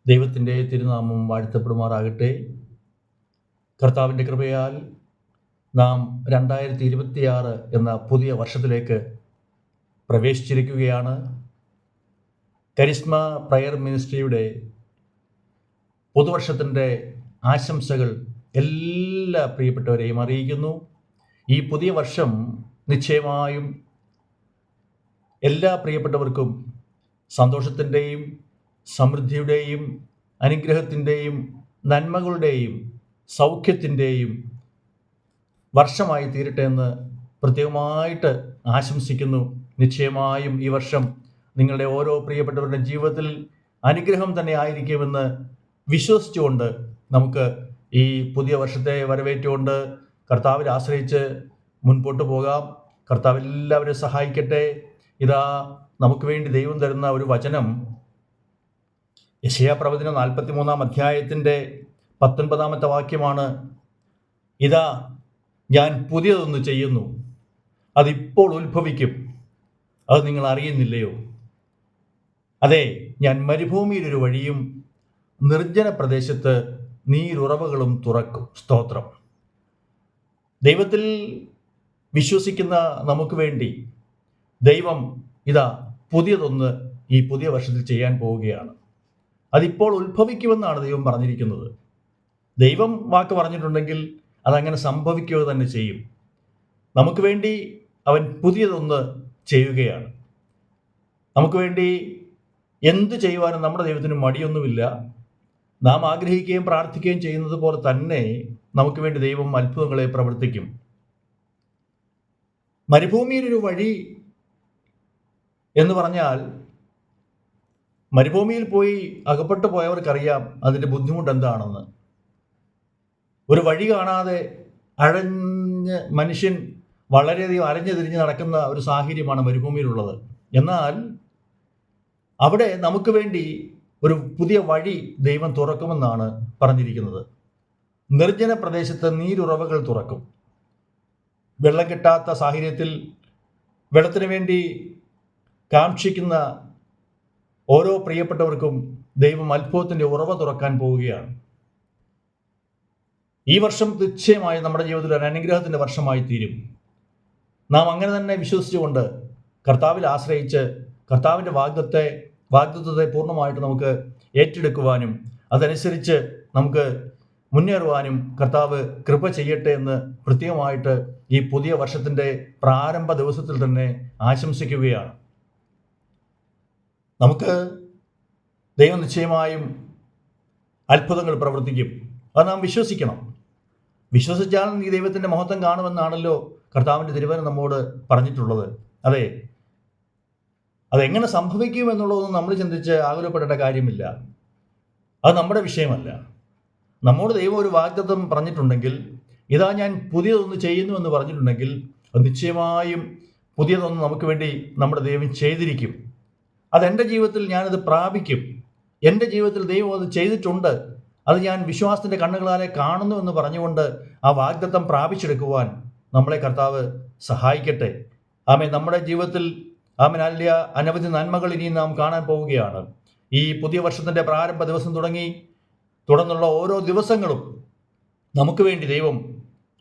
ദൈവത്തിൻ്റെ തിരുനാമം വാഴ്ത്തപ്പെടുമാറാകട്ടെ. കർത്താവിൻ്റെ കൃപയാൽ നാം 2026 എന്ന പുതിയ വർഷത്തിലേക്ക് പ്രവേശിച്ചിരിക്കുകയാണ്. കരിസ്മ പ്രയർ മിനിസ്ട്രിയുടെ പുതുവർഷത്തിൻ്റെ ആശംസകൾ എല്ലാ പ്രിയപ്പെട്ടവരെയും അറിയിക്കുന്നു. ഈ പുതിയ വർഷം നിശ്ചയമായും എല്ലാ പ്രിയപ്പെട്ടവർക്കും സന്തോഷത്തിൻ്റെയും സമൃദ്ധിയുടെയും അനുഗ്രഹത്തിൻ്റെയും നന്മകളുടെയും സൗഖ്യത്തിൻ്റെയും വർഷമായി തീരട്ടെ എന്ന് പ്രത്യേകമായിട്ട് ആശംസിക്കുന്നു. നിശ്ചയമായും ഈ വർഷം നിങ്ങളുടെ ഓരോ പ്രിയപ്പെട്ടവരുടെ ജീവിതത്തിൽ അനുഗ്രഹം തന്നെ ആയിരിക്കുമെന്ന് വിശ്വസിച്ചുകൊണ്ട് നമുക്ക് ഈ പുതിയ വർഷത്തെ വരവേറ്റുകൊണ്ട് കർത്താവിൽ ആശ്രയിച്ച് മുൻപോട്ട് പോകാം. കർത്താവ് എല്ലാവരെയും സഹായിക്കട്ടെ. ഇതാ നമുക്ക് വേണ്ടി ദൈവം തരുന്ന ഒരു വചനം യെശയ്യാ പ്രവചനം 43 അധ്യായത്തിൻ്റെ 19 വാക്യമാണ്. ഇതാ ഞാൻ പുതിയതൊന്ന് ചെയ്യുന്നു, അതിപ്പോൾ ഉത്ഭവിക്കും, അത് നിങ്ങൾ അറിയുന്നില്ലയോ? അതെ, ഞാൻ മരുഭൂമിയിലൊരു വഴിയും നിർജ്ജന പ്രദേശത്ത് നീരുറവകളും തുറക്കും. സ്തോത്രം. ദൈവത്തിൽ വിശ്വസിക്കുന്ന നമുക്ക് വേണ്ടി ദൈവം ഇതാ പുതിയതൊന്ന് ഈ പുതിയ വർഷത്തിൽ ചെയ്യാൻ പോവുകയാണ്. അതിപ്പോൾ ഉത്ഭവിക്കുമെന്നാണ് ദൈവം പറഞ്ഞിരിക്കുന്നത്. ദൈവം വാക്ക് പറഞ്ഞിട്ടുണ്ടെങ്കിൽ അതങ്ങനെ സംഭവിക്കുക തന്നെ ചെയ്യും. നമുക്ക് വേണ്ടി അവൻ പുതിയതൊന്ന് ചെയ്യുകയാണ്. നമുക്ക് വേണ്ടി എന്ത് ചെയ്യുവാനും നമ്മുടെ ദൈവത്തിന് മടിയൊന്നുമില്ല. നാം ആഗ്രഹിക്കുകയും പ്രാർത്ഥിക്കുകയും ചെയ്യുന്നത് പോലെ തന്നെ നമുക്ക് വേണ്ടി ദൈവം അത്ഭുതങ്ങളെ പ്രവർത്തിക്കും. മരുഭൂമിയിലൊരു വഴി എന്ന് പറഞ്ഞാൽ, മരുഭൂമിയിൽ പോയി അകപ്പെട്ടു പോയവർക്കറിയാം അതിൻ്റെ ബുദ്ധിമുട്ട് എന്താണെന്ന്. ഒരു വഴി കാണാതെ അഴഞ്ഞ് മനുഷ്യൻ വളരെയധികം അലഞ്ഞു തിരിഞ്ഞ് നടക്കുന്ന ഒരു സാഹചര്യമാണ് മരുഭൂമിയിലുള്ളത്. എന്നാൽ അവിടെ നമുക്ക് വേണ്ടി ഒരു പുതിയ വഴി ദൈവം തുറക്കുമെന്നാണ് പറഞ്ഞിരിക്കുന്നത്. നിർജ്ജന പ്രദേശത്ത് നീരുറവകൾ തുറക്കും. വെള്ളം കിട്ടാത്ത സാഹചര്യത്തിൽ വെള്ളത്തിന് വേണ്ടി കാക്ഷിക്കുന്ന ഓരോ പ്രിയപ്പെട്ടവർക്കും ദൈവം അത്ഭുതത്തിൻ്റെ ഉറവ തുറക്കാൻ പോവുകയാണ്. ഈ വർഷം നിശ്ചയമായി നമ്മുടെ ജീവിതത്തിൽ ഒരു അനുഗ്രഹത്തിൻ്റെ വർഷമായി തീരും. നാം അങ്ങനെ തന്നെ വിശ്വസിച്ചുകൊണ്ട് കർത്താവിൽ ആശ്രയിച്ച് കർത്താവിൻ്റെ വാഗ്ദത്തത്തെ പൂർണ്ണമായിട്ട് നമുക്ക് ഏറ്റെടുക്കുവാനും അതനുസരിച്ച് നമുക്ക് മുന്നേറുവാനും കർത്താവ് കൃപ ചെയ്യട്ടെ എന്ന് പ്രത്യേകമായിട്ട് ഈ പുതിയ വർഷത്തിൻ്റെ പ്രാരംഭ ദിവസത്തിൽ തന്നെ ആശംസിക്കുകയാണ്. നമുക്ക് ദൈവം നിശ്ചയമായും അത്ഭുതങ്ങൾ പ്രവർത്തിക്കും. അത് നാം വിശ്വസിക്കണം. വിശ്വസിച്ചാൽ നീ ദൈവത്തിൻ്റെ മഹത്വം കാണുമെന്നാണല്ലോ കർത്താവിൻ്റെ തിരുവചനം നമ്മോട് പറഞ്ഞിട്ടുള്ളത്. അതെ, അതെങ്ങനെ സംഭവിക്കുമെന്നുള്ളതൊന്നും നമ്മൾ ചിന്തിച്ച് ആകുലപ്പെടേണ്ട കാര്യമില്ല. അത് നമ്മുടെ വിഷയമല്ല. നമ്മോട് ദൈവം ഒരു വാഗ്ദത്തം പറഞ്ഞിട്ടുണ്ടെങ്കിൽ, ഇതാ ഞാൻ പുതിയതൊന്ന് ചെയ്യുന്നു എന്ന് പറഞ്ഞിട്ടുണ്ടെങ്കിൽ, അത് നിശ്ചയമായും പുതിയതൊന്ന് നമുക്ക് വേണ്ടി നമ്മുടെ ദൈവം ചെയ്തിരിക്കും. അതെൻ്റെ ജീവിതത്തിൽ ഞാനത് പ്രാപിക്കും. എൻ്റെ ജീവിതത്തിൽ ദൈവം അത് ചെയ്തിട്ടുണ്ട്, അത് ഞാൻ വിശ്വാസത്തിൻ്റെ കണ്ണുകളാലെ കാണുന്നു എന്ന് പറഞ്ഞുകൊണ്ട് ആ വാഗ്ദത്തം പ്രാപിച്ചെടുക്കുവാൻ നമ്മളെ കർത്താവ് സഹായിക്കട്ടെ. ആമേൻ. നമ്മുടെ ജീവിതത്തിൽ ആമേൻ അനവധി നന്മകൾ ഇനി നാം കാണാൻ പോവുകയാണ്. ഈ പുതിയ വർഷത്തിൻ്റെ പ്രാരംഭ ദിവസം തുടർന്നുള്ള ഓരോ ദിവസങ്ങളും നമുക്ക് വേണ്ടി ദൈവം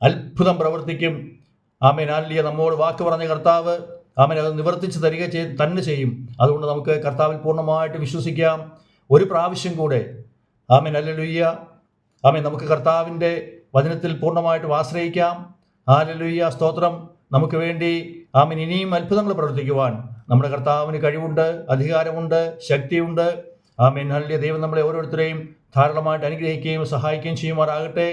അത്ഭുതം പ്രവർത്തിക്കും. ആമേൻ. നമ്മോട് വാക്ക് പറഞ്ഞ കർത്താവ് ആമേൻ അത് നിവർത്തിച്ച് തരിക തന്നെ ചെയ്യും. അതുകൊണ്ട് നമുക്ക് കർത്താവിൽ പൂർണ്ണമായിട്ട് വിശ്വസിക്കാം. ഒരു പ്രാവശ്യം കൂടെ ആമേൻ ഹല്ലേലൂയ. ആമേൻ. നമുക്ക് കർത്താവിൻ്റെ വചനത്തിൽ പൂർണ്ണമായിട്ട് ആശ്രയിക്കാം. ഹല്ലേലൂയ, സ്തോത്രം. നമുക്ക് വേണ്ടി ആമേൻ ഇനിയും അത്ഭുതങ്ങൾ പ്രവർത്തിക്കുവാൻ നമ്മുടെ കർത്താവിന് കഴിവുണ്ട്, അധികാരമുണ്ട്, ശക്തിയുണ്ട്. Amen hallelujah. ദൈവം നമ്മളെ ഓരോരുത്തരെയും ധാരാളമായിട്ട് അനുഗ്രഹിക്കുകയും സഹായിക്കുകയും ചെയ്യുമാറാകട്ടെ.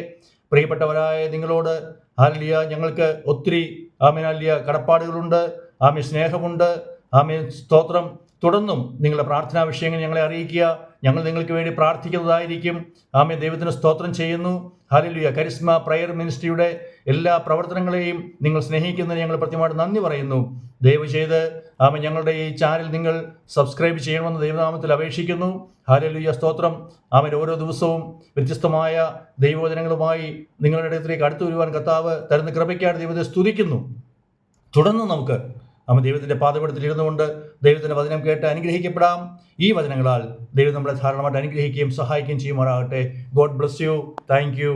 പ്രിയപ്പെട്ടവരായ നിങ്ങളോട് ഹല്ലേലൂയ ഞങ്ങൾക്ക് ഒത്തിരി ആമേൻ ഹല്ലേലൂയ കടപ്പാടുകളുണ്ട്. ആമേൻ സ്നേഹമുണ്ട്. ആമേൻ സ്തോത്രം. തുടർന്നും നിങ്ങളുടെ പ്രാർത്ഥനാ വിഷയങ്ങൾ ഞങ്ങളെ അറിയിക്കുക. ഞങ്ങൾ നിങ്ങൾക്ക് വേണ്ടി പ്രാർത്ഥിക്കുന്നതായിരിക്കും. ആമേൻ. ദൈവത്തിന് സ്തോത്രം ചെയ്യുന്നു. ഹല്ലേലൂയ. കരിസ്മ പ്രയർ മിനിസ്ട്രിയുടെ എല്ലാ പ്രവർത്തനങ്ങളെയും നിങ്ങൾ സ്നേഹിക്കുന്നതിന് ഞങ്ങൾ പ്രത്യേകമായിട്ട് നന്ദി പറയുന്നു. ദയവ് ചെയ്ത് ആമേൻ ഞങ്ങളുടെ ഈ ചാനൽ നിങ്ങൾ സബ്സ്ക്രൈബ് ചെയ്യണമെന്ന് ദൈവനാമത്തിൽ അപേക്ഷിക്കുന്നു. ഹല്ലേലൂയ, സ്തോത്രം. ആമേൻ. ഓരോ ദിവസവും വ്യത്യസ്തമായ ദൈവവചനങ്ങളുമായി നിങ്ങളുടെ അടുത്തേക്ക് അടുത്തു വരുവാൻ കർത്താവ് തരുന്ന കൃപയ്ക്കായിട്ട് ദൈവത്തെ സ്തുതിക്കുന്നു. തുടർന്ന് നമുക്ക് നമ്മൾ ദൈവത്തിൻ്റെ പാദപീഠത്തിൽ ഇരുന്നുകൊണ്ട് ദൈവത്തിൻ്റെ വചനം കേട്ട് അനുഗ്രഹിക്കപ്പെടാം. ഈ വചനങ്ങളാൽ ദൈവം നമ്മളെ ധാരാളമായിട്ട് അനുഗ്രഹിക്കുകയും സഹായിക്കുകയും ചെയ്യുമാറാകട്ടെ. God bless you. Thank you.